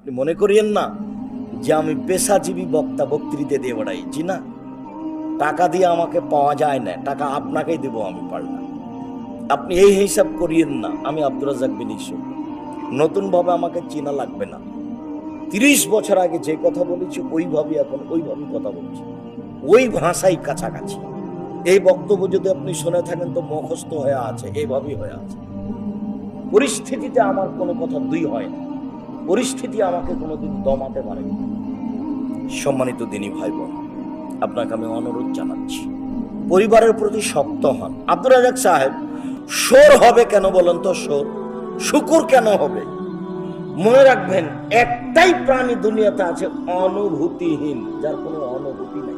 আপনি মনে করিয়েন না যে আমি পেশাজীবী বক্তা বক্তৃতা দিয়ে বেড়াই, জি না। টাকা দিয়ে আমাকে পাওয়া যায় না, টাকা আপনাকেই দেবো আমি পারলাম। আপনি এই হিসাব করিয়েন না আমি আব্দুর রাজ্জাক বিন ইউসুফ। নতুনভাবে আমাকে চেনা লাগবে না। 30 বছর আগে যে কথা বলেছি ওইভাবেই এখন ওইভাবেই কথা বলছি, ওই ভাষাই কাছাকাছি। এই বক্তব্য যদি আপনি শুনে থাকেন তো মুখস্থ হয়ে আছে, এইভাবেই হয়ে আছে। পরিস্থিতিতে আমার কোনো কথা দুই হয় না, পরিস্থিতি আমাকে কোনোদিন দমাতে পারে না। সম্মানিত দিনী ভাই বোন, আপনাকে আমি অনুরোধ জানাচ্ছি পরিবারের প্রতি শক্ত হন। আব্দুর রাজ্জাক সাহেব শোর হবে কেন বলেন তো? শোর শুকুর কেন হবে? মনে রাখবেন একটাই প্রাণী দুনিয়াতে আছে অনুভূতিহীন, যার কোনো অনুভূতি নাই,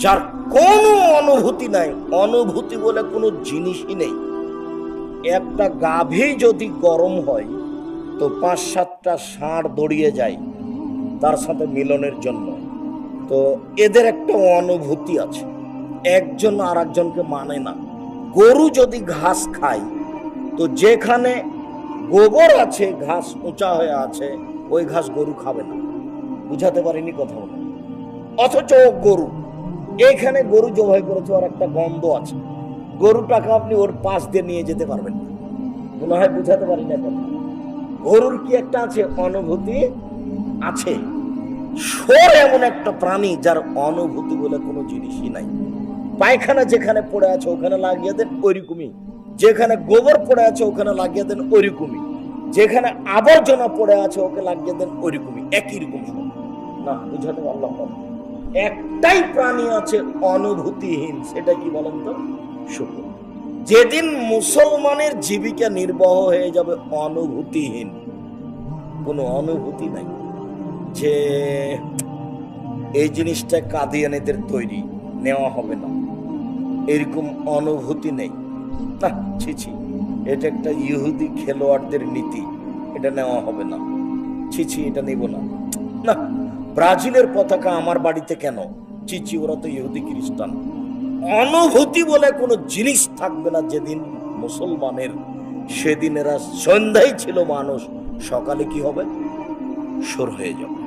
যার কোনো অনুভূতি নাই। অনুভূতি বলে কোনো জিনিসই নেই। একটা গাভী যদি গরম হয় তো 5-7টা ষাঁড় দৌড়িয়ে যায় তার সাথে মিলনের জন্য। তো এদের একটা অনুভূতি আছে, একজন আর একজনকে মানে না। গরু যদি ঘাস খায় তো যেখানে গোবর আছে, ঘাস উঁচা হয়ে আছে, ওই ঘাস গরু খাবে না। বুঝাতে পারিনি কথা বলে? অথচ গরু, এখানে গরু জবাই করেছে, ওর একটা গন্ধ আছে, গরুটাকে আপনি ওর পাশ দিয়ে নিয়ে যেতে পারবেন না। মনে হয় বুঝাতে পারি না কথা। গরুর কি একটা আছে? অনুভূতি আছে। শোর এমন একটা প্রাণী যার অনুভূতি বলে কোনো জিনিসই নাই। পায়খানা যেখানে পড়ে আছে ওখানে লাগিয়ে দেন ওইরকমই, যেখানে গোবর পড়ে আছে ওখানে লাগিয়ে দেন ওইরকমই, যেখানে আবর্জনা পড়ে আছে ওকে লাগিয়ে দেন ওইরকমই, একই রকম না। বুঝাতে পারলাম না? একটাই প্রাণী আছে অনুভূতিহীন, সেটা কি বলেন তো? শুকুর। যেদিন মুসলমানের জীবিকা নির্বাহ হয়ে যাবে অনুভূতিহীন, কোনো অনুভূতি নাই যে এই জিনিসটা কাদিয়ানীদের তৈরি, নেওয়া হবে না, এরকম অনুভূতি নেই না। ছি, এটা একটা ইহুদি খেলোয়াড়দের নীতি, এটা নেওয়া হবে না। ছি, এটা নেব না। না, ব্রাজিলের পতাকা আমার বাড়িতে কেন? ছি, ওরা তো ইহুদি খ্রিস্টান। অনুভূতি বলে কোনো জিনিস থাকবে না যেদিন মুসলমানের। সেদিন এরা সন্ধ্যায় ছিল মানুষ, সকালে কি হবে? শোর হয়ে যাবে।